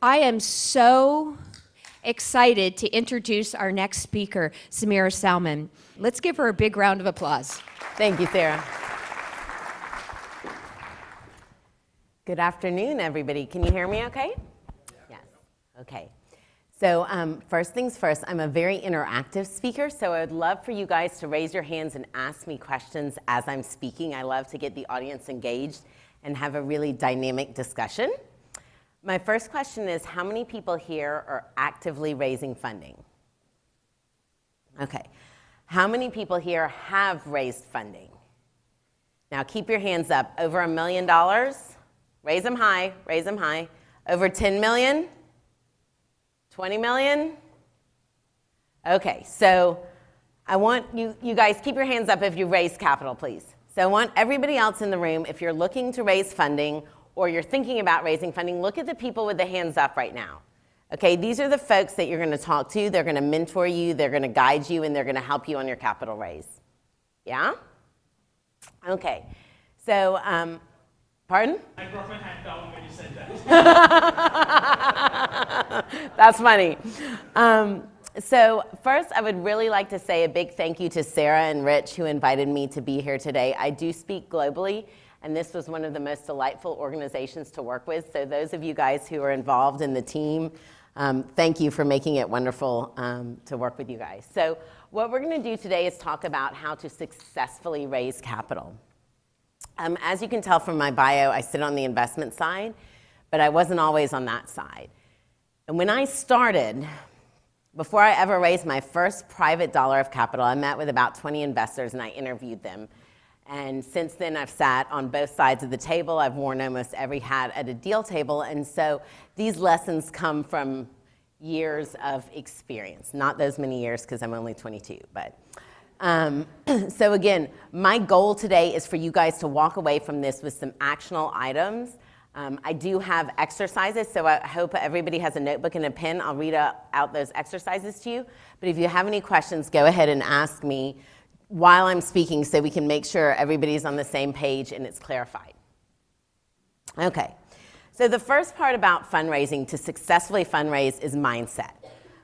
I am so excited to introduce our next speaker, Samira Salman. Let's give her a big round of applause. Thank you, Sarah. Good afternoon, everybody. Can you hear me okay? Yes. Okay. So first things first, I'm a very interactive speaker, so I would love for you guys to raise your hands and ask me questions as I'm speaking. I love to get the audience engaged and have a really dynamic discussion. My first question is, how many people here are actively raising funding? Okay. How many people here have raised funding? Now keep your hands up. Over $1 million? Raise them high, raise them high. Over 10 million? 20 million? Okay, so I want you guys keep your hands up if you raised capital, please. So I want everybody else in the room, if you're looking to raise funding or you're thinking about raising funding, look at the people with the hands up right now. Okay, these are the folks that you're gonna talk to. They're gonna mentor you, they're gonna guide you, and they're gonna help you on your capital raise. Yeah? Okay, so, pardon? I brought my hand down when you said that. That's funny. So first, I would really like to say a big thank you to Sarah and Rich who invited me to be here today. I do speak globally, and this was one of the most delightful organizations to work with. So those of you guys who are involved in the team, thank you for making it wonderful to work with you guys. So what we're gonna do today is talk about how to successfully raise capital. As you can tell from my bio, I sit on the investment side, but I wasn't always on that side. And when I started, before I ever raised my first private dollar of capital, I met with about 20 investors and I interviewed them. And since then, I've sat on both sides of the table. I've worn almost every hat at a deal table. And so these lessons come from years of experience. Not those many years, because I'm only 22, but. So again, my goal today is for you guys to walk away from this with some actionable items. I do have exercises, so I hope everybody has a notebook and a pen. I'll read out those exercises to you. But if you have any questions, go ahead and ask me while I'm speaking so we can make sure everybody's on the same page and it's clarified. Okay, so the first part about fundraising, to successfully fundraise, is mindset.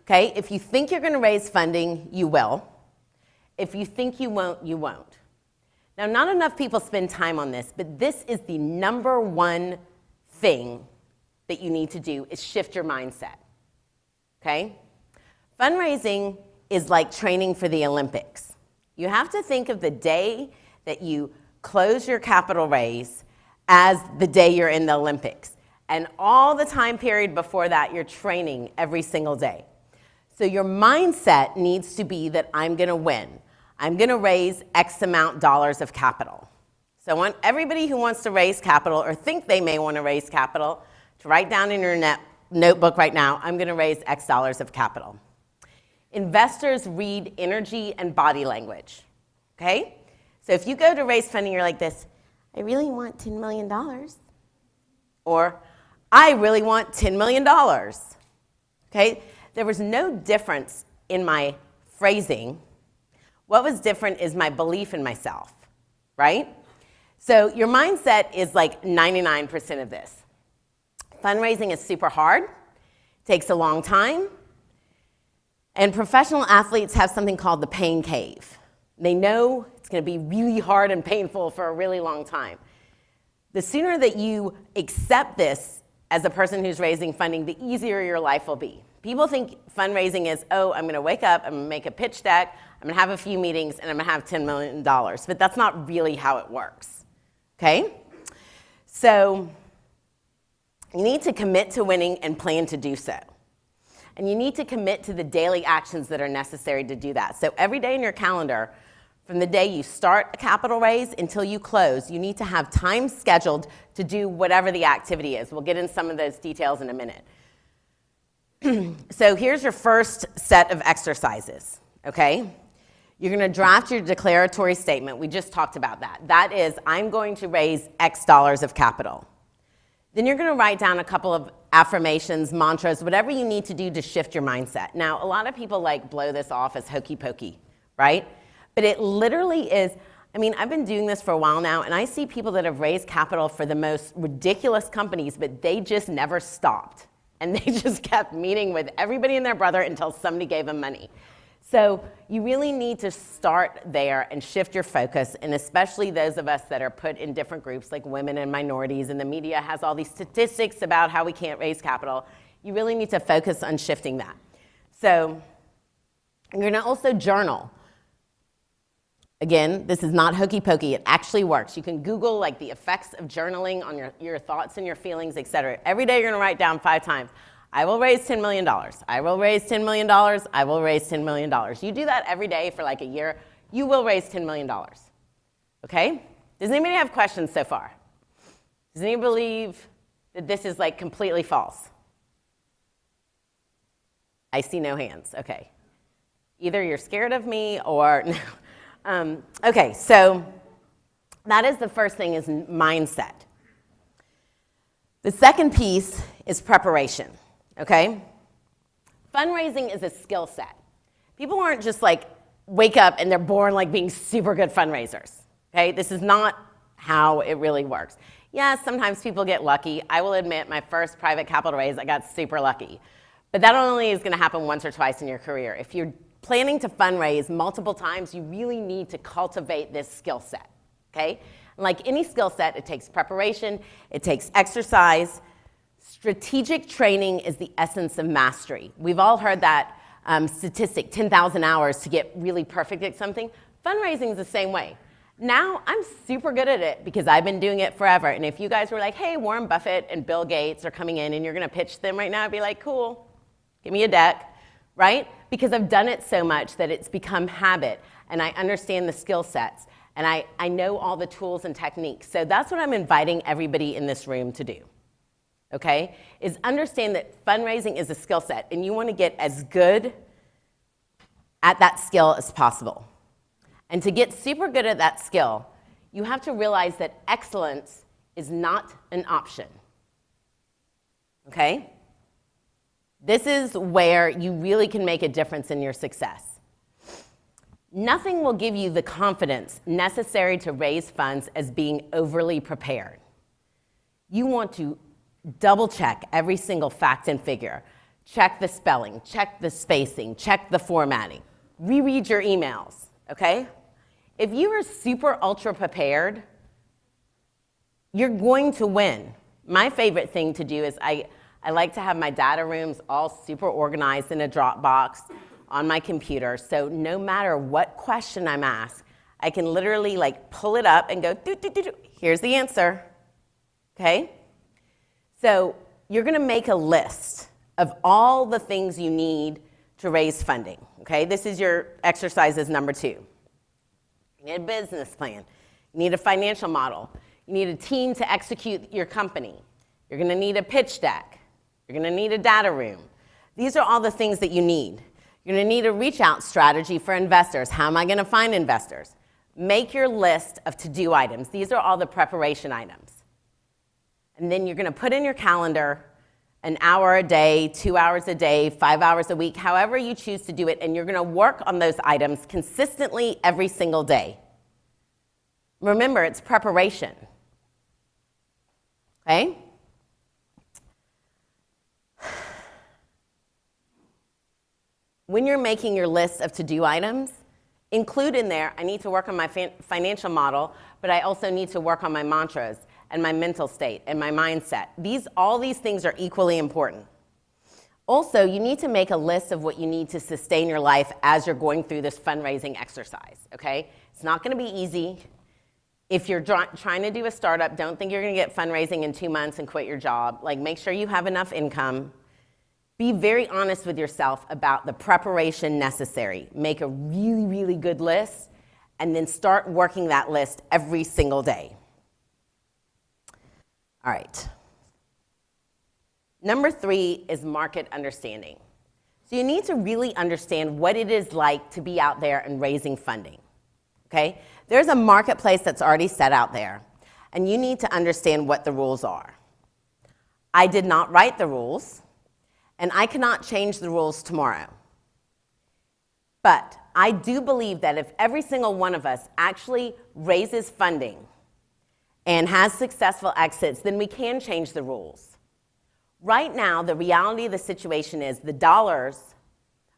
Okay, if you think you're gonna raise funding, you will. If you think you won't, you won't. Now, not enough people spend time on this, but this is the number one thing that you need to do, is shift your mindset, okay? Fundraising is like training for the Olympics. You have to think of the day that you close your capital raise as the day you're in the Olympics. And all the time period before that, you're training every single day. So your mindset needs to be that I'm gonna win. I'm gonna raise X amount dollars of capital. So I want everybody who wants to raise capital or think they may wanna raise capital to write down in your notebook right now, I'm gonna raise X dollars of capital. Investors read energy and body language, okay? So if you go to raise funding, you're like this, I really want $10 million. Or, I really want $10 million, okay? There was no difference in my phrasing. What was different is my belief in myself, right? So your mindset is like 99% of this. Fundraising is super hard, takes a long time, and professional athletes have something called the pain cave. They know it's gonna be really hard and painful for a really long time. The sooner that you accept this as a person who's raising funding, the easier your life will be. People think fundraising is, oh, I'm gonna wake up, I'm gonna make a pitch deck, I'm gonna have a few meetings, and I'm gonna have $10 million. But that's not really how it works, okay? So you need to commit to winning and plan to do so. And you need to commit to the daily actions that are necessary to do that. So every day in your calendar, from the day you start a capital raise until you close, you need to have time scheduled to do whatever the activity is. We'll get into some of those details in a minute. So here's your first set of exercises, okay? You're gonna draft your declaratory statement. We just talked about that. That is, I'm going to raise X dollars of capital. Then you're gonna write down a couple of affirmations, mantras, whatever you need to do to shift your mindset. Now, a lot of people like blow this off as hokey pokey, right? But it literally is, I mean, I've been doing this for a while now, and I see people that have raised capital for the most ridiculous companies, but they just never stopped. And they just kept meeting with everybody and their brother until somebody gave them money. So you really need to start there and shift your focus, and especially those of us that are put in different groups like women and minorities, and the media has all these statistics about how we can't raise capital. You really need to focus on shifting that. So you're gonna also journal. Again, this is not hokey pokey, it actually works. You can Google like the effects of journaling on your thoughts and your feelings, et cetera. Every day you're gonna write down 5 times, I will raise $10 million, I will raise $10 million, I will raise $10 million. You do that every day for like a year, you will raise $10 million, okay? Does anybody have questions so far? Does anybody believe that this is like completely false? I see no hands, okay. Either you're scared of me or no. Okay, so that is the first thing, is mindset. The second piece is preparation, okay? Fundraising is a skill set. People aren't just like wake up and they're born like being super good fundraisers, okay? This is not how it really works. Yes, sometimes people get lucky. I will admit my first private capital raise, I got super lucky. But that only is gonna happen once or twice in your career. If you're planning to fundraise multiple times, you really need to cultivate this skill set, okay? And like any skill set, it takes preparation, it takes exercise. Strategic training is the essence of mastery. We've all heard that statistic, 10,000 hours to get really perfect at something. Fundraising is the same way. Now, I'm super good at it because I've been doing it forever. And if you guys were like, hey, Warren Buffett and Bill Gates are coming in and you're gonna pitch them right now, I'd be like, cool, give me a deck. Right? Because I've done it so much that it's become habit, and I understand the skill sets, and I know all the tools and techniques. So that's what I'm inviting everybody in this room to do, okay? Is understand that fundraising is a skill set, and you want to get as good at that skill as possible. And to get super good at that skill, you have to realize that excellence is not an option, okay? This is where you really can make a difference in your success. Nothing will give you the confidence necessary to raise funds as being overly prepared. You want to double check every single fact and figure. Check the spelling, check the spacing, check the formatting. Reread your emails, okay? If you are super ultra prepared, you're going to win. My favorite thing to do is I like to have my data rooms all super organized in a Dropbox on my computer, so no matter what question I'm asked, I can literally like pull it up and go, here's the answer, okay? So you're gonna make a list of all the things you need to raise funding, okay? This is your exercises number 2. You need a business plan, you need a financial model, you need a team to execute your company, you're gonna need a pitch deck, you're gonna need a data room. These are all the things that you need. You're gonna need a reach out strategy for investors. How am I gonna find investors? Make your list of to-do items. These are all the preparation items. And then you're gonna put in your calendar an hour a day, 2 hours a day, 5 hours a week, however you choose to do it, and you're gonna work on those items consistently every single day. Remember, it's preparation, okay? When you're making your list of to-do items, include in there, I need to work on my financial model, but I also need to work on my mantras and my mental state and my mindset. All these things are equally important. Also, you need to make a list of what you need to sustain your life as you're going through this fundraising exercise, okay? It's not gonna be easy. If you're trying to do a startup, don't think you're gonna get fundraising in 2 months and quit your job. Like, make sure you have enough income. Be very honest with yourself about the preparation necessary. Make a really, really good list, and then start working that list every single day. All right. Number 3 is market understanding. So you need to really understand what it is like to be out there and raising funding, okay? There's a marketplace that's already set out there, and you need to understand what the rules are. I did not write the rules, and I cannot change the rules tomorrow. But I do believe that if every single one of us actually raises funding and has successful exits, then we can change the rules. Right now, the reality of the situation is the dollars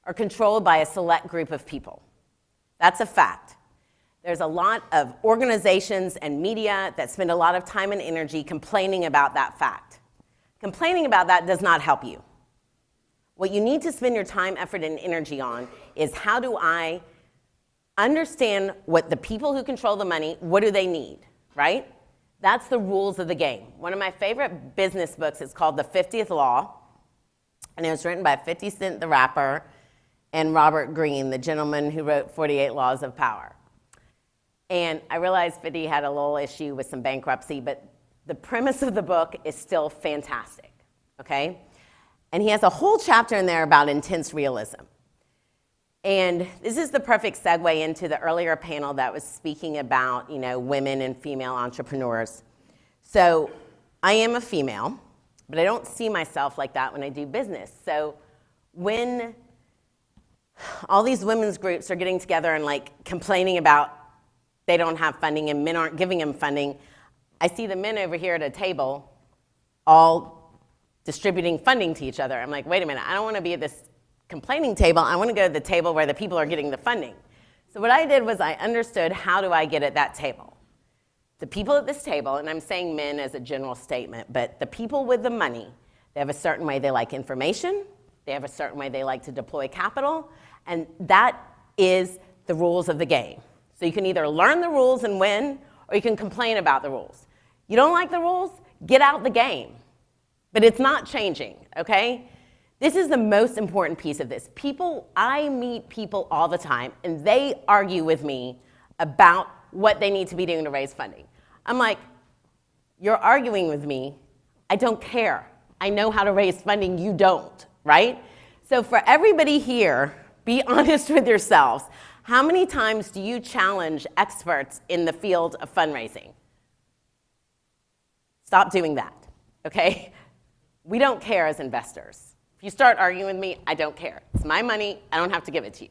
are controlled by a select group of people. That's a fact. There's a lot of organizations and media that spend a lot of time and energy complaining about that fact. Complaining about that does not help you. What you need to spend your time, effort, and energy on is how do I understand what the people who control the money, what do they need, right? That's the rules of the game. One of my favorite business books is called The 50th Law, and it was written by 50 Cent the rapper and Robert Greene, the gentleman who wrote 48 Laws of Power. And I realized 50 had a little issue with some bankruptcy, but the premise of the book is still fantastic, okay? And he has a whole chapter in there about intense realism. And this is the perfect segue into the earlier panel that was speaking about, women and female entrepreneurs. So I am a female, but I don't see myself like that when I do business. So when all these women's groups are getting together and complaining about they don't have funding and men aren't giving them funding, I see the men over here at a table all distributing funding to each other. I'm like, wait a minute, I don't want to be at this complaining table. I want to go to the table where the people are getting the funding. So what I did was I understood, how do I get at that table? The people at this table, and I'm saying men as a general statement, but the people with the money, they have a certain way they like information, they have a certain way they like to deploy capital, and that is the rules of the game. So you can either learn the rules and win, or you can complain about the rules. You don't like the rules? Get out the game. But it's not changing, okay? This is the most important piece of this. I meet people all the time, and they argue with me about what they need to be doing to raise funding. I'm like, you're arguing with me. I don't care. I know how to raise funding. You don't, right? So for everybody here, be honest with yourselves. How many times do you challenge experts in the field of fundraising? Stop doing that, okay? We don't care as investors. If you start arguing with me, I don't care. It's my money. I don't have to give it to you.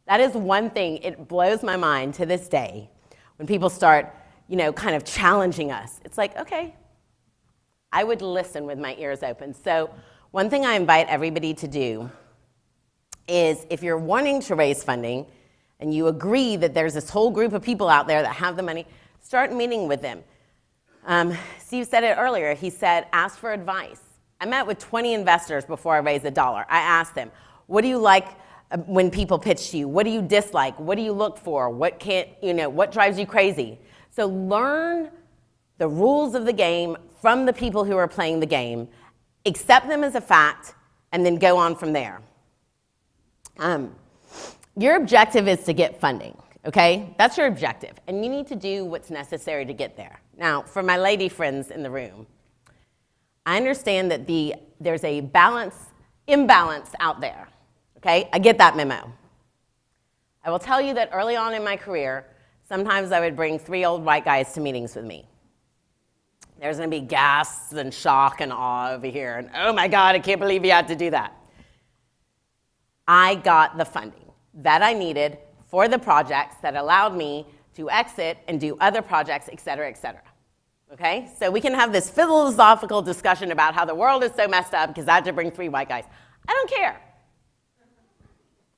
That is one thing. It blows my mind to this day when people start, kind of challenging us. It's like, okay, I would listen with my ears open. So one thing I invite everybody to do is, if you're wanting to raise funding and you agree that there's this whole group of people out there that have the money, start meeting with them. Steve said it earlier. He said, ask for advice. I met with 20 investors before I raised $1. I asked them, what do you like when people pitch to you? What do you dislike? What do you look for? What drives you crazy? So learn the rules of the game from the people who are playing the game, accept them as a fact, and then go on from there. Your objective is to get funding, okay? That's your objective, and you need to do what's necessary to get there. Now, for my lady friends in the room, I understand that there's a imbalance out there, okay? I get that memo. I will tell you that early on in my career, sometimes I would bring 3 old white guys to meetings with me. There's gonna be gasps and shock and awe over here, and oh my God, I can't believe you had to do that. I got the funding that I needed for the projects that allowed me to exit and do other projects, et cetera, et cetera. Okay? So we can have this philosophical discussion about how the world is so messed up because I had to bring 3 white guys. I don't care.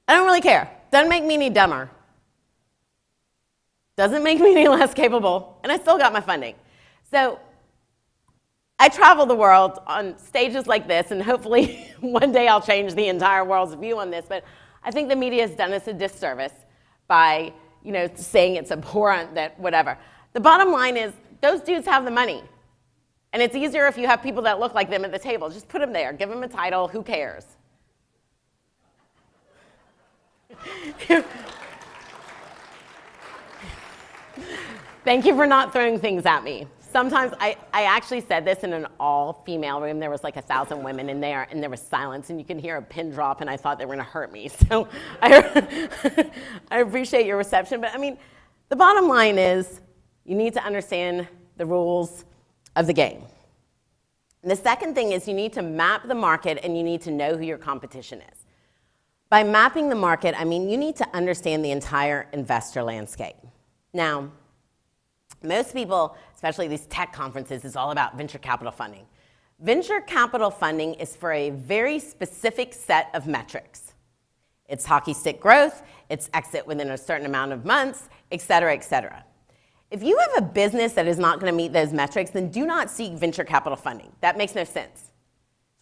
I don't really care. Doesn't make me any dumber. Doesn't make me any less capable, and I still got my funding. So I travel the world on stages like this, and hopefully one day I'll change the entire world's view on this, but I think the media has done us a disservice by, saying it's abhorrent that whatever. The bottom line is, those dudes have the money. And it's easier if you have people that look like them at the table. Just put them there, give them a title, who cares? Thank you for not throwing things at me. Sometimes I actually said this in an all-female room. There was 1,000 women in there, and there was silence, and you can hear a pin drop, and I thought they were going to hurt me. So I appreciate your reception. But, the bottom line is you need to understand the rules of the game. And the second thing is you need to map the market, and you need to know who your competition is. By mapping the market, you need to understand the entire investor landscape. Now, most people, especially these tech conferences, is all about venture capital funding. Venture capital funding is for a very specific set of metrics. It's hockey stick growth, it's exit within a certain amount of months, et cetera, et cetera. If you have a business that is not going to meet those metrics, then do not seek venture capital funding. That makes no sense.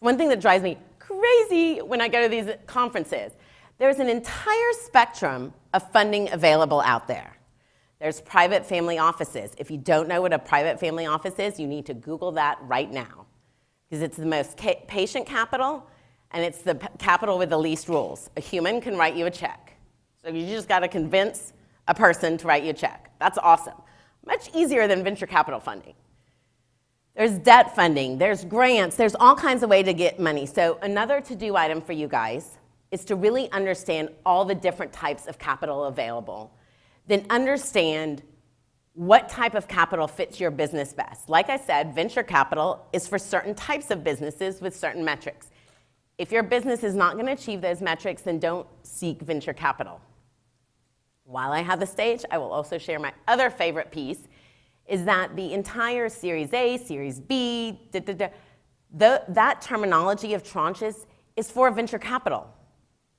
One thing that drives me crazy when I go to these conferences, there's an entire spectrum of funding available out there. There's private family offices. If you don't know what a private family office is, you need to Google that right now, because it's the most patient capital, and it's the capital with the least rules. A human can write you a check. So you just got to convince a person to write you a check. That's awesome. Much easier than venture capital funding. There's debt funding, there's grants, there's all kinds of ways to get money. So another to-do item for you guys is to really understand all the different types of capital available. Then understand what type of capital fits your business best. Like I said, venture capital is for certain types of businesses with certain metrics. If your business is not going to achieve those metrics, then don't seek venture capital. While I have the stage, I will also share my other favorite piece, is that the entire Series A, Series B, that terminology of tranches is for venture capital,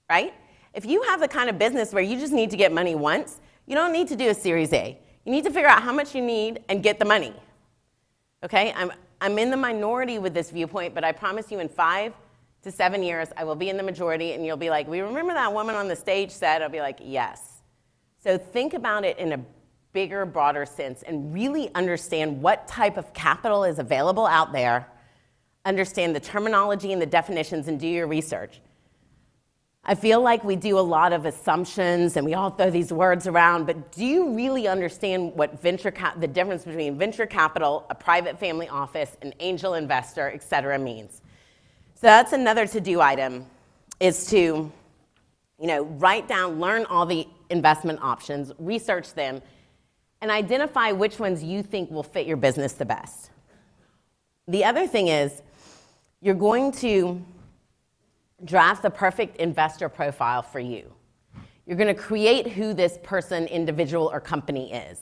right? If you have the kind of business where you just need to get money once, you don't need to do a Series A. You need to figure out how much you need and get the money, okay? I'm in the minority with this viewpoint, but I promise you in 5 to 7 years, I will be in the majority, and you'll be like, we remember that woman on the stage said, I'll be like, yes. So think about it in a bigger, broader sense and really understand what type of capital is available out there, understand the terminology and the definitions, and do your research. I feel like we do a lot of assumptions and we all throw these words around, but do you really understand what the difference between venture capital, a private family office, an angel investor, et cetera, means? So that's another to-do item, is to write down, learn all the investment options, research them, and identify which ones you think will fit your business the best. The other thing is, you're going to draft the perfect investor profile for you. You're going to create who this person, individual, or company is.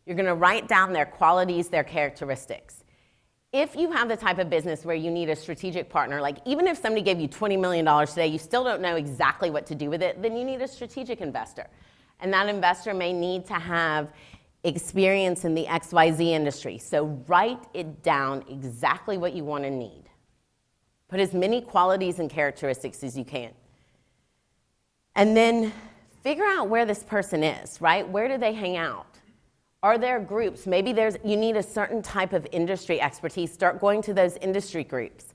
You're going to write down their qualities, their characteristics. If you have the type of business where you need a strategic partner, like even if somebody gave you $20 million today, you still don't know exactly what to do with it, then you need a strategic investor. And that investor may need to have experience in the XYZ industry. So write it down exactly what you want to need. Put as many qualities and characteristics as you can. And then figure out where this person is, right? Where do they hang out? Are there groups? Maybe you need a certain type of industry expertise. Start going to those industry groups.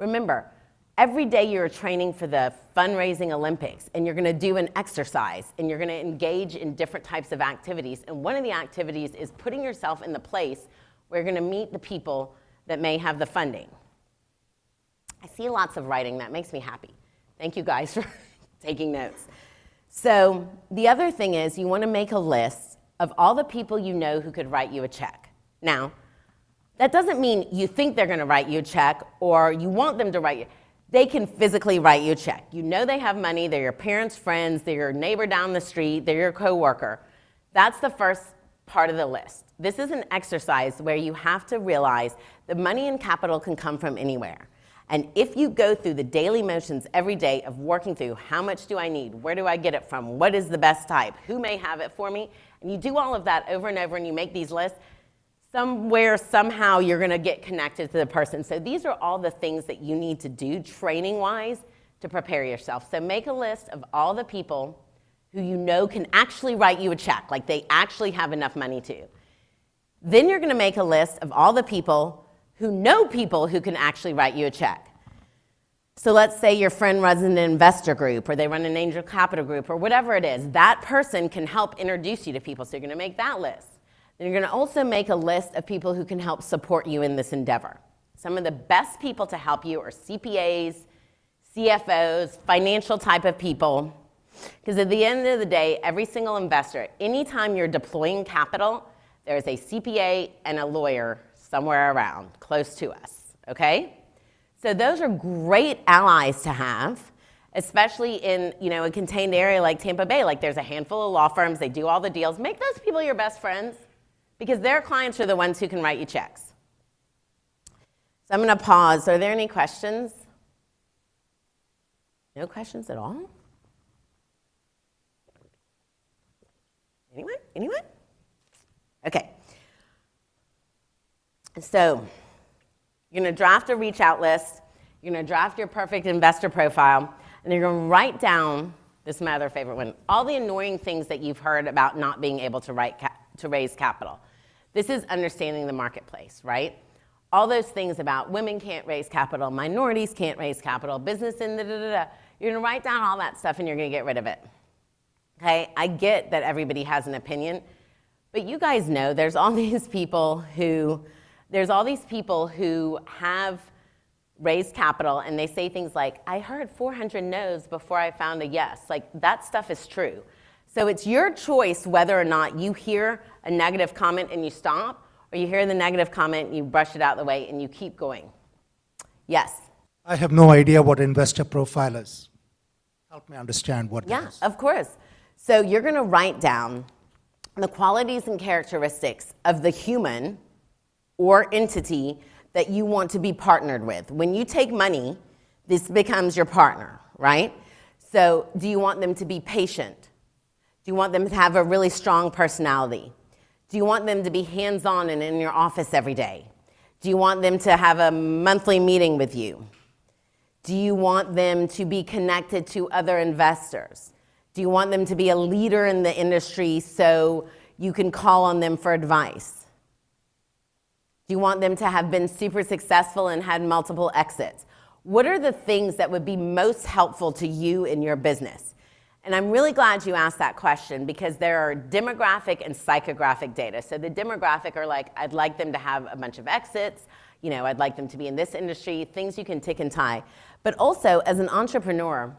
Remember, every day you're training for the fundraising Olympics, and you're going to do an exercise, and you're going to engage in different types of activities. And one of the activities is putting yourself in the place where you're going to meet the people that may have the funding. I see lots of writing. That makes me happy. Thank you guys for taking notes. So the other thing is you want to make a list of all the people you know who could write you a check. Now, that doesn't mean you think they're going to write you a check or you want them to write you. They can physically write you a check. You know they have money. They're your parents' friends. They're your neighbor down the street. They're your coworker. That's the first part of the list. This is an exercise where you have to realize that money and capital can come from anywhere. And if you go through the daily motions every day of working through how much do I need, where do I get it from, what is the best type, who may have it for me, and you do all of that over and over and you make these lists, somewhere, somehow you're going to get connected to the person. So these are all the things that you need to do training-wise to prepare yourself. So make a list of all the people who you know can actually write you a check, like they actually have enough money to. Then you're going to make a list of all the people who know people who can actually write you a check. So let's say your friend runs an investor group, or they run an angel capital group, or whatever it is. That person can help introduce you to people, so you're going to make that list. Then you're going to also make a list of people who can help support you in this endeavor. Some of the best people to help you are CPAs, CFOs, financial type of people. Because at the end of the day, every single investor, anytime you're deploying capital, there's a CPA and a lawyer somewhere around, close to us, okay? So those are great allies to have, especially in a contained area like Tampa Bay. Like there's a handful of law firms, they do all the deals. Make those people your best friends because their clients are the ones who can write you checks. I'm going to pause. Are there any questions? No questions at all? Anyone? Anyone? Okay. So you're going to draft a reach out list. You're going to draft your perfect investor profile. And you're going to write down, this is my other favorite one, all the annoying things that you've heard about not being able to raise capital. This is understanding the marketplace, right? All those things about women can't raise capital, minorities can't raise capital, business and da-da-da-da. You're going to write down all that stuff and you're going to get rid of it. Okay? I get that everybody has an opinion, but you guys know there's all these people who have raised capital and they say things like, I heard 400 no's before I found a yes. Like, that stuff is true. So it's your choice whether or not you hear a negative comment and you stop, or you hear the negative comment and you brush it out of the way and you keep going. Yes? I have no idea what investor profile is. Help me understand what that Yeah, is. of course. So you're going to write down the qualities and characteristics of the human or entity that you want to be partnered with. When you take money, this becomes your partner, right? So do you want them to be patient? Do you want them to have a really strong personality? Do you want them to be hands-on and in your office every day? Do you want them to have a monthly meeting with you? Do you want them to be connected to other investors? Do you want them to be a leader in the industry so you can call on them for advice? Do you want them to have been super successful and had multiple exits? What are the things that would be most helpful to you in your business? And I'm really glad you asked that question because there are demographic and psychographic data. So the demographic are like, I'd like them to have a bunch of exits, I'd like them to be in this industry, things you can tick and tie. But also, as an entrepreneur,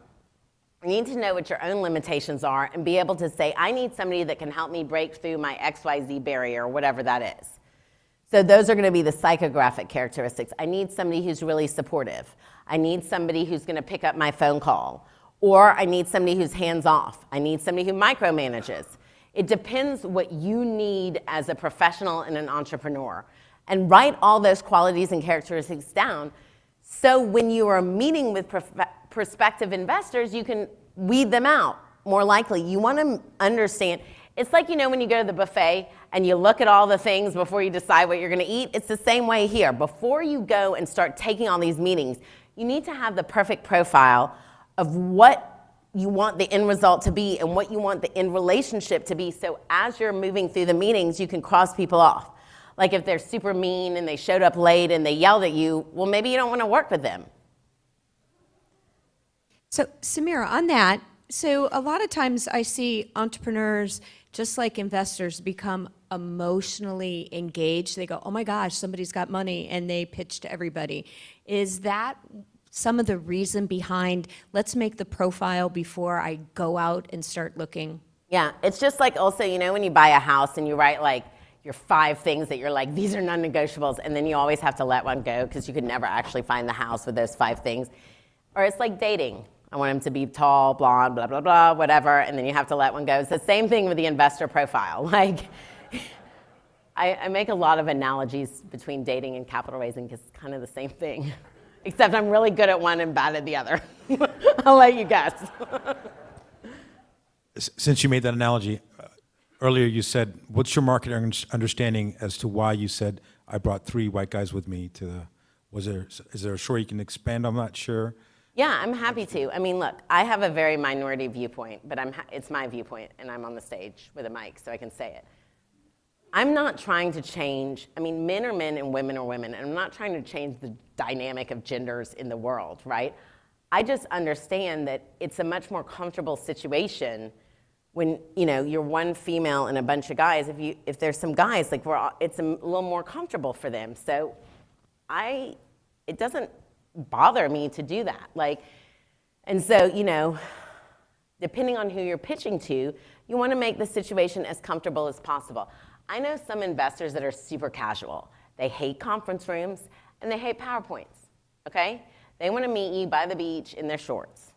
you need to know what your own limitations are and be able to say, I need somebody that can help me break through my XYZ barrier, or whatever that is. So those are going to be the psychographic characteristics. I need somebody who's really supportive. I need somebody who's going to pick up my phone call. Or I need somebody who's hands-off. I need somebody who micromanages. It depends what you need as a professional and an entrepreneur. And write all those qualities and characteristics down so when you are meeting with prospective investors, you can weed them out more likely. You want to understand. It's like, when you go to the buffet and you look at all the things before you decide what you're going to eat. It's the same way here. Before you go and start taking all these meetings, you need to have the perfect profile of what you want the end result to be and what you want the end relationship to be. So as you're moving through the meetings, you can cross people off. Like if they're super mean and they showed up late and they yelled at you, well, maybe you don't want to work with them. So, Samira, on that, so a lot of times I see entrepreneurs, just like investors, become emotionally engaged. They go, oh my gosh, somebody's got money, and they pitch to everybody. Is that some of the reason behind, let's make the profile before I go out and start looking? Yeah, it's just like also, when you buy a house and you write like your 5 things that you're like, these are non-negotiables, and then you always have to let one go because you could never actually find the house with those 5 things. Or it's like dating. I want him to be tall, blonde, blah, blah, blah, whatever, and then you have to let one go. It's the same thing with the investor profile. Like, I make a lot of analogies between dating and capital raising because it's kind of the same thing, except I'm really good at one and bad at the other. I'll let you guess. Since you made that analogy, earlier you said, what's your market understanding as to why you said, I brought 3 white guys with me to the, is there a story you can expand on that? Sure. Yeah, I'm happy to. I mean, look, I have a very minority viewpoint, but it's my viewpoint, and I'm on the stage with a mic, so I can say it. I'm not trying to change, men are men and women are women, and I'm not trying to change the dynamic of genders in the world, right? I just understand that it's a much more comfortable situation when, you're one female and a bunch of guys. If there's some guys, like it's a little more comfortable for them. So it doesn't bother me to do that. And so, depending on who you're pitching to, you want to make the situation as comfortable as possible. I know some investors that are super casual. They hate conference rooms and they hate PowerPoints, okay? They want to meet you by the beach in their shorts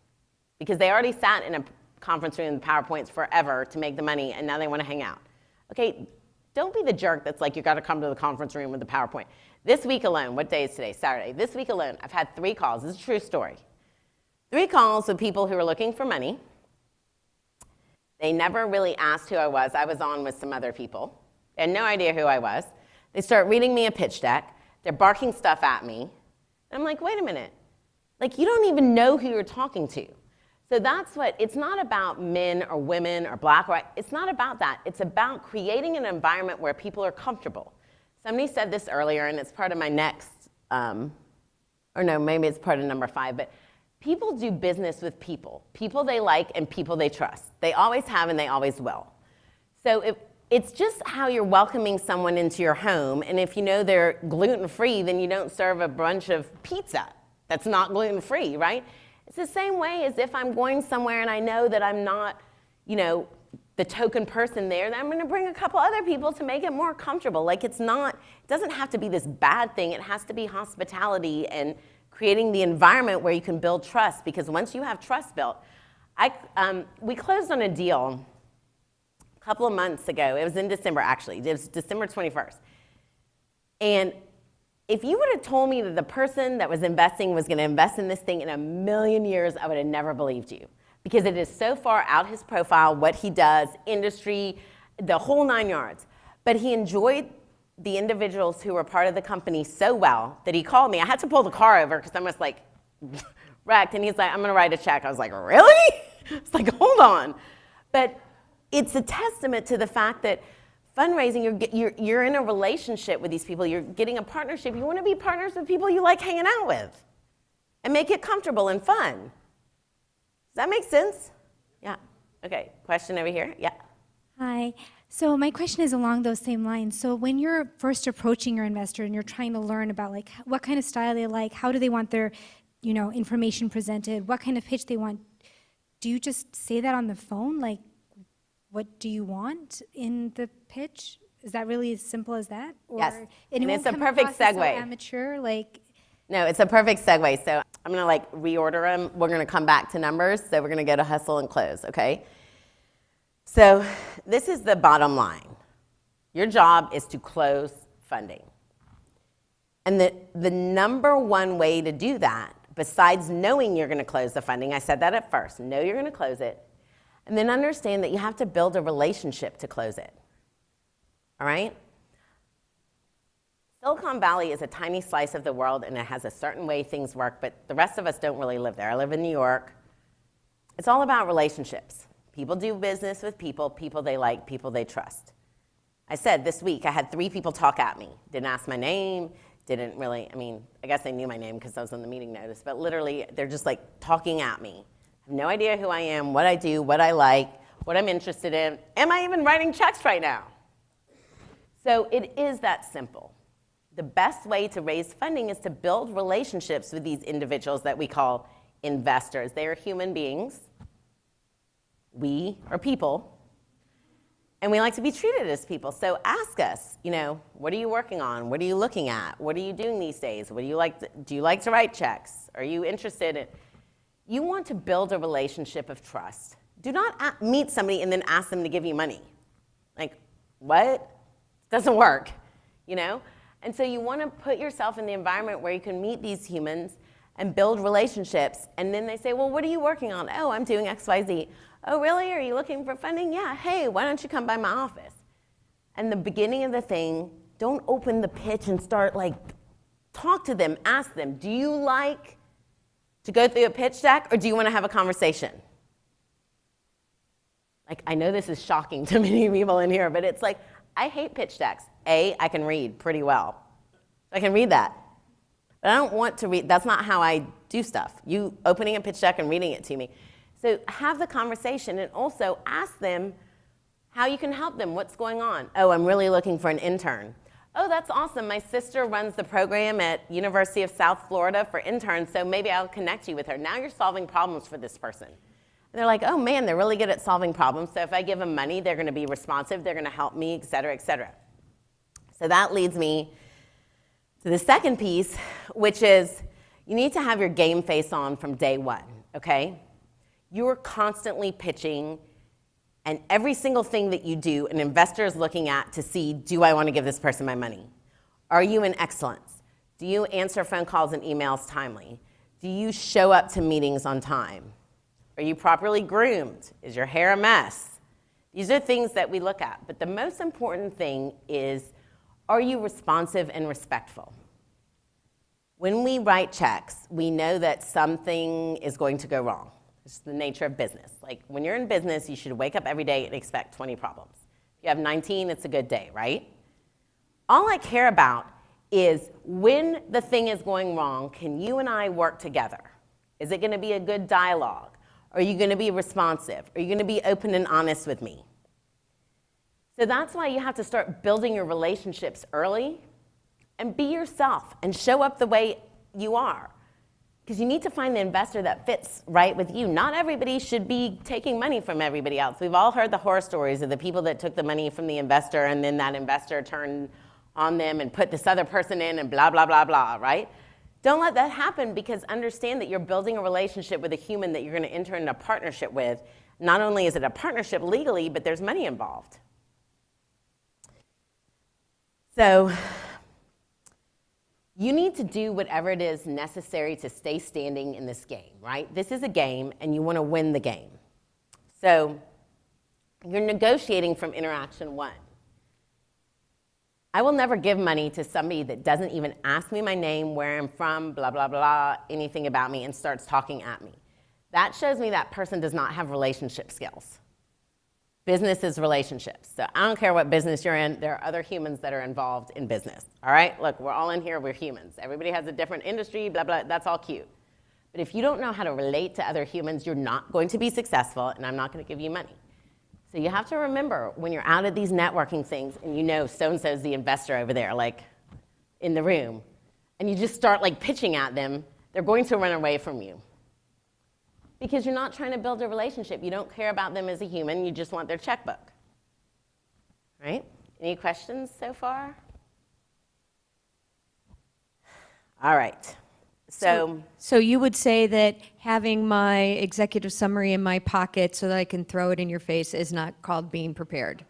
because they already sat in a conference room with PowerPoints forever to make the money and now they want to hang out. Okay, don't be the jerk that's like, you got to come to the conference room with the PowerPoint. This week alone, what day is today? Saturday. This week alone, I've had 3 calls. This is a true story. 3 calls with people who are looking for money. They never really asked who I was. I was on with some other people. They had no idea who I was. They start reading me a pitch deck. They're barking stuff at me. And I'm like, wait a minute. Like, you don't even know who you're talking to. So that's what, it's not about men or women or black or white. It's not about that. It's about creating an environment where people are comfortable. Somebody said this earlier, and it's part of my next, or no, maybe it's part of number 5, but people do business with people. People they like and people they trust. They always have and they always will. So it's just how you're welcoming someone into your home, and if you know they're gluten-free, then you don't serve a bunch of pizza that's not gluten-free, right? It's the same way as if I'm going somewhere and I know that I'm not, the token person there, then I'm gonna bring a couple other people to make it more comfortable. Like it doesn't have to be this bad thing, it has to be hospitality and creating the environment where you can build trust, because once you have trust built, we closed on a deal a couple of months ago. It was in December, actually. It was December 21st. And if you would have told me that the person that was investing was going to invest in this thing in a million years, I would have never believed you. Because it is so far out his profile, what he does, industry, the whole 9 yards. But he enjoyed the individuals who were part of the company so well that he called me. I had to pull the car over because I was like wrecked. And he's like, I'm going to write a check. I was like, really? It's like, hold on. But it's a testament to the fact that fundraising, you're in a relationship with these people. You're getting a partnership. You want to be partners with people you like hanging out with and make it comfortable and fun. Does that make sense? Yeah. Okay. Question over here. Yeah. Hi. So my question is along those same lines. So when you're first approaching your investor and you're trying to learn about like what kind of style they like, how do they want their, information presented, what kind of pitch they want, do you just say that on the phone? Like, what do you want in the pitch? Is that really as simple as that? Or Yes, and it's a come perfect across as so segue. amateur, like. No, it's a perfect segue. So I'm going to reorder them. We're going to come back to numbers. So we're going to go to hustle and close, okay? So this is the bottom line. Your job is to close funding. And the number one way to do that, besides knowing you're going to close the funding, I said that at first, know you're going to close it, and then understand that you have to build a relationship to close it, all right? Silicon Valley is a tiny slice of the world, and it has a certain way things work, but the rest of us don't really live there. I live in New York. It's all about relationships. People do business with people, people they like, people they trust. I said this week I had 3 people talk at me. Didn't ask my name, didn't really, I guess they knew my name because I was on the meeting notice, but literally they're just like talking at me. I have no idea who I am, what I do, what I like, what I'm interested in. Am I even writing checks right now? So it is that simple. The best way to raise funding is to build relationships with these individuals that we call investors. They are human beings. We are people. And we like to be treated as people. So ask us, what are you working on? What are you looking at? What are you doing these days? What do you like to write checks? Are you interested in? You want to build a relationship of trust. Do not meet somebody and then ask them to give you money. Like, what? Doesn't work, And so you want to put yourself in the environment where you can meet these humans and build relationships. And then they say, well, what are you working on? Oh, I'm doing X, Y, Z. Oh, really? Are you looking for funding? Yeah. Hey, why don't you come by my office? And the beginning of the thing, don't open the pitch and start talk to them, ask them, do you like to go through a pitch deck or do you want to have a conversation? I know this is shocking to many people in here, but it's I hate pitch decks. I can read pretty well. I can read that. But I don't want to read, that's not how I do stuff. You opening a pitch deck and reading it to me. So have the conversation and also ask them how you can help them, what's going on. Oh, I'm really looking for an intern. Oh, that's awesome. My sister runs the program at University of South Florida for interns, so maybe I'll connect you with her. Now you're solving problems for this person. And they're like, oh man, they're really good at solving problems, so if I give them money, they're gonna be responsive, they're gonna help me, et cetera, et cetera. So that leads me to the second piece, which is you need to have your game face on from day one, okay? You're constantly pitching, and every single thing that you do, an investor is looking at to see, do I want to give this person my money? Are you in excellence? Do you answer phone calls and emails timely? Do you show up to meetings on time? Are you properly groomed? Is your hair a mess? These are things that we look at. But the most important thing is, are you responsive and respectful? When we write checks, we know that something is going to go wrong. It's the nature of business. Like, when you're in business, you should wake up every day and expect 20 problems. If you have 19, it's a good day, right? All I care about is, when the thing is going wrong, can you and I work together? Is it going to be a good dialogue? Are you going to be responsive? Are you going to be open and honest with me? So that's why you have to start building your relationships early, and be yourself and show up the way you are. Because you need to find the investor that fits right with you. Not everybody should be taking money from everybody else. We've all heard the horror stories of the people that took the money from the investor, and then that investor turned on them and put this other person in and blah, blah, blah, blah, right? Don't let that happen, because understand that you're building a relationship with a human that you're going to enter into a partnership with. Not only is it a partnership legally, but there's money involved. So you need to do whatever it is necessary to stay standing in this game, right? This is a game, and you want to win the game. So you're negotiating from interaction one. I will never give money to somebody that doesn't even ask me my name, where I'm from, blah, blah, blah, anything about me, and starts talking at me. That shows me that person does not have relationship skills. Business is relationships. So I don't care what business you're in, there are other humans that are involved in business. All right, look, we're all in here, we're humans. Everybody has a different industry, blah, blah, that's all cute. But if you don't know how to relate to other humans, you're not going to be successful, and I'm not going to give you money. So you have to remember, when you're out at these networking things, and you know so-and-so's the investor over there, like in the room, and you just start like pitching at them, they're going to run away from you. Because you're not trying to build a relationship. You don't care about them as a human, you just want their checkbook. Right? Any questions so far? All right. So you would say that having my executive summary in my pocket so that I can throw it in your face is not called being prepared?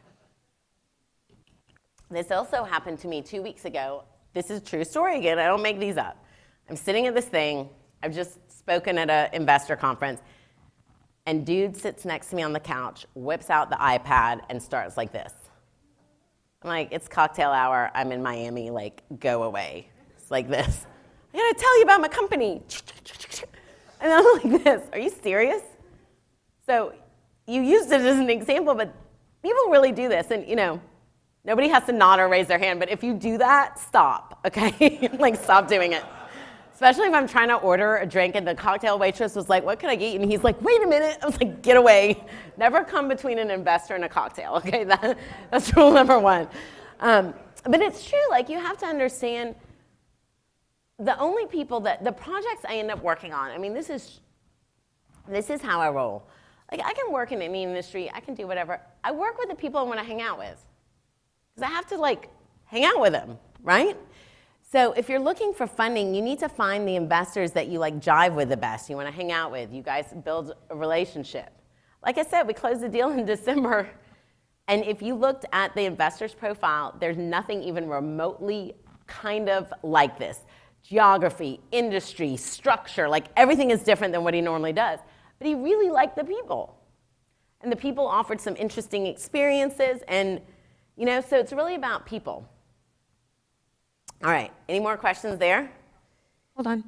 This also happened to me 2 weeks ago. This is a true story again, I don't make these up. I'm sitting at this thing, I've just spoken at an investor conference, and dude sits next to me on the couch, whips out the iPad, and starts like this. I'm like, it's cocktail hour, I'm in Miami, like, go away. It's like this. I gotta tell you about my company. And I'm like this, are you serious? So you used it as an example, but people really do this, and you know, nobody has to nod or raise their hand, but if you do that, stop, okay? Like, stop doing it. Especially if I'm trying to order a drink and the cocktail waitress was like, what can I get you? And he's like, wait a minute. I was like, get away. Never come between an investor and a cocktail, okay? That's rule number one. But it's true, like, you have to understand, the only people that, the projects I end up working on, I mean, this is how I roll. Like, I can work in any industry, I can do whatever. I work with the people I want to hang out with. Because I have to, like, hang out with them, right? So if you're looking for funding, you need to find the investors that you like jive with the best, you want to hang out with, you guys build a relationship. Like I said, we closed the deal in December, and if you looked at the investor's profile, there's nothing even remotely kind of like this. Geography, industry, structure, like everything is different than what he normally does. But he really liked the people. And the people offered some interesting experiences, and you know, so it's really about people. All right, any more questions there? Hold on.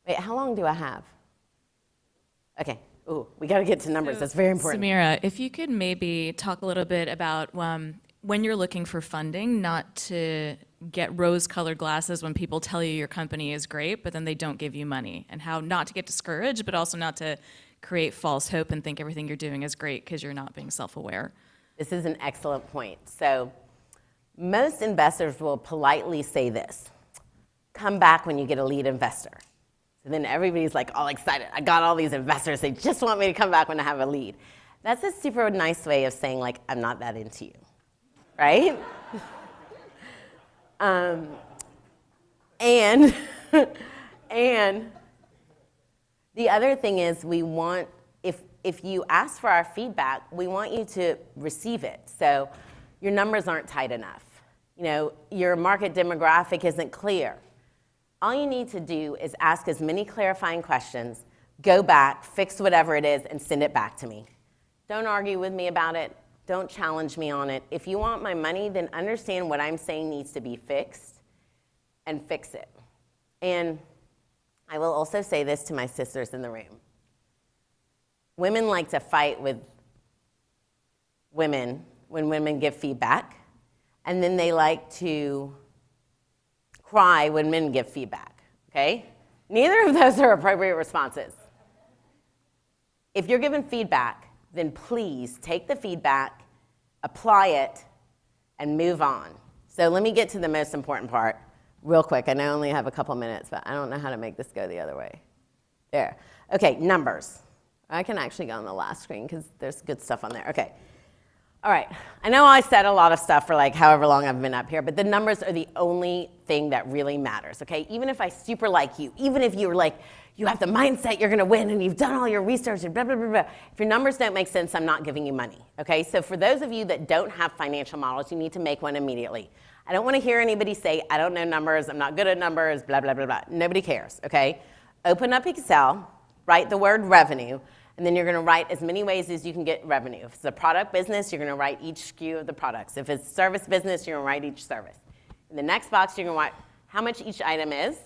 Wait, how long do I have? Okay, ooh, we gotta get to numbers, that's very important. Samira, if you could maybe talk a little bit about when you're looking for funding, not to get rose-colored glasses when people tell you your company is great, but then they don't give you money, and how not to get discouraged, but also not to create false hope and think everything you're doing is great because you're not being self-aware. This is an excellent point. So most investors will politely say this: come back when you get a lead investor. So then everybody's like all excited. I got all these investors. They just want me to come back when I have a lead. That's a super nice way of saying, like, I'm not that into you, right? And the other thing is, we want, if you ask for our feedback, we want you to receive it. So your numbers aren't tight enough. your market demographic isn't clear. All you need to do is ask as many clarifying questions, go back, fix whatever it is, and send it back to me. Don't argue with me about it. Don't challenge me on it. If you want my money, then understand what I'm saying needs to be fixed and fix it. And I will also say this to my sisters in the room. Women like to fight with women when women give feedback, and then they like to cry when men give feedback, okay? Neither of those are appropriate responses. If you're given feedback, then please take the feedback, apply it, and move on. So let me get to the most important part real quick. I know I only have a couple minutes, but I don't know how to make this go the other way. There. Okay, numbers. I can actually go on the last screen because there's good stuff on there. Okay. All right. I know I said a lot of stuff for like however long I've been up here, but the numbers are the only thing that really matters, okay? Even if I super like you, even if you're like, you have the mindset you're going to win and you've done all your research and blah, blah, blah, blah. If your numbers don't make sense, I'm not giving you money, okay? So for those of you that don't have financial models, you need to make one immediately. I don't want to hear anybody say, I don't know numbers, I'm not good at numbers, blah, blah, blah, blah. Nobody cares, okay? Open up Excel, write the word revenue, and then you're going to write as many ways as you can get revenue. If it's a product business, you're going to write each SKU of the products. If it's service business, you're going to write each service. In the next box, you're going to write how much each item is.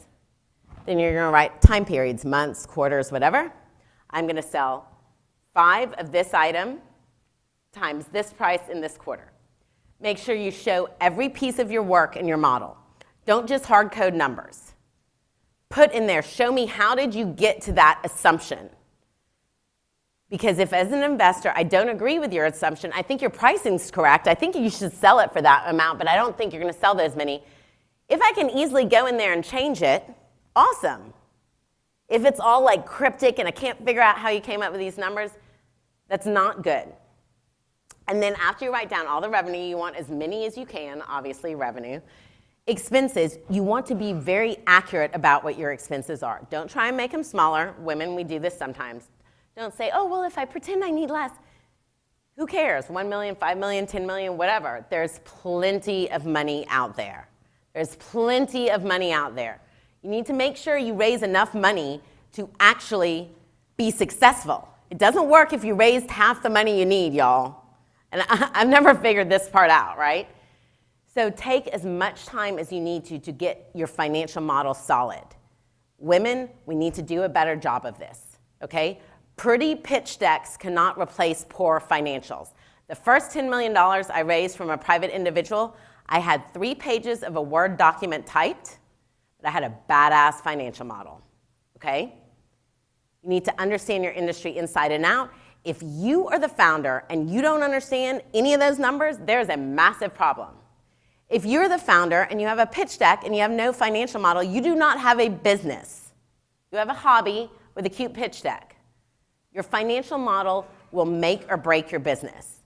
Then you're going to write time periods, months, quarters, whatever. I'm going to sell 5 of this item times this price in this quarter. Make sure you show every piece of your work in your model. Don't just hard code numbers. Put in there, show me how did you get to that assumption. Because if as an investor, I don't agree with your assumption, I think your pricing's correct, I think you should sell it for that amount, but I don't think you're going to sell those many. If I can easily go in there and change it, awesome. If it's all like cryptic and I can't figure out how you came up with these numbers, that's not good. And then after you write down all the revenue, you want as many as you can, obviously revenue. Expenses, you want to be very accurate about what your expenses are. Don't try and make them smaller. Women, we do this sometimes. Don't say, oh, well, if I pretend I need less, who cares? 1 million, 5 million, 10 million, whatever. There's plenty of money out there. There's plenty of money out there. You need to make sure you raise enough money to actually be successful. It doesn't work if you raised half the money you need, y'all. And I've never figured this part out, right? So take as much time as you need to get your financial model solid. Women, we need to do a better job of this, okay? Pretty pitch decks cannot replace poor financials. The first $10 million I raised from a private individual, I had 3 pages of a Word document typed, but I had a badass financial model, okay? You need to understand your industry inside and out. If you are the founder and you don't understand any of those numbers, there's a massive problem. If you're the founder and you have a pitch deck and you have no financial model, you do not have a business. You have a hobby with a cute pitch deck. Your financial model will make or break your business.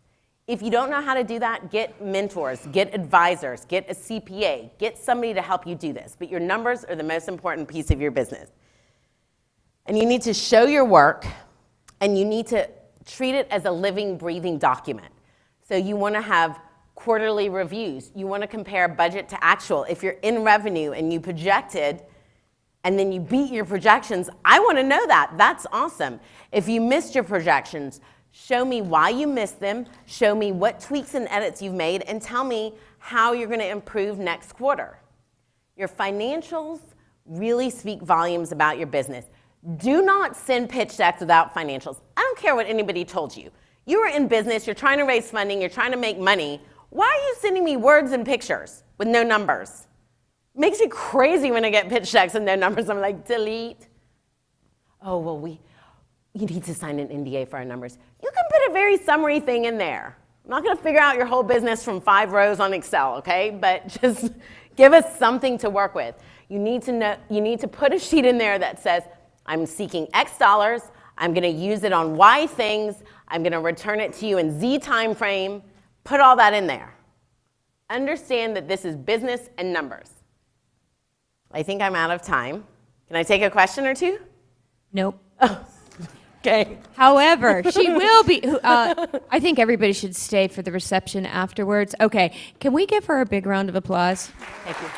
If you don't know how to do that, get mentors, get advisors, get a CPA, get somebody to help you do this. But your numbers are the most important piece of your business. And you need to show your work, and you need to treat it as a living, breathing document. So you want to have quarterly reviews. You want to compare budget to actual. If you're in revenue and you projected, and then you beat your projections, I want to know that. That's awesome. If you missed your projections, show me why you missed them, show me what tweaks and edits you've made, and tell me how you're going to improve next quarter. Your financials really speak volumes about your business. Do not send pitch decks without financials. I don't care what anybody told you. You are in business, you're trying to raise funding, you're trying to make money. Why are you sending me words and pictures with no numbers? Makes me crazy when I get pitch decks and no numbers. I'm like, delete. Oh, well, you need to sign an NDA for our numbers. You can put a very summary thing in there. I'm not going to figure out your whole business from 5 rows on Excel, okay? But just give us something to work with. You need to put a sheet in there that says, I'm seeking X dollars. I'm going to use it on Y things. I'm going to return it to you in Z time frame. Put all that in there. Understand that this is business and numbers. I think I'm out of time. Can I take a question or two? Nope. Oh, Okay. However, she will be, I think everybody should stay for the reception afterwards. Okay, can we give her a big round of applause? Thank you.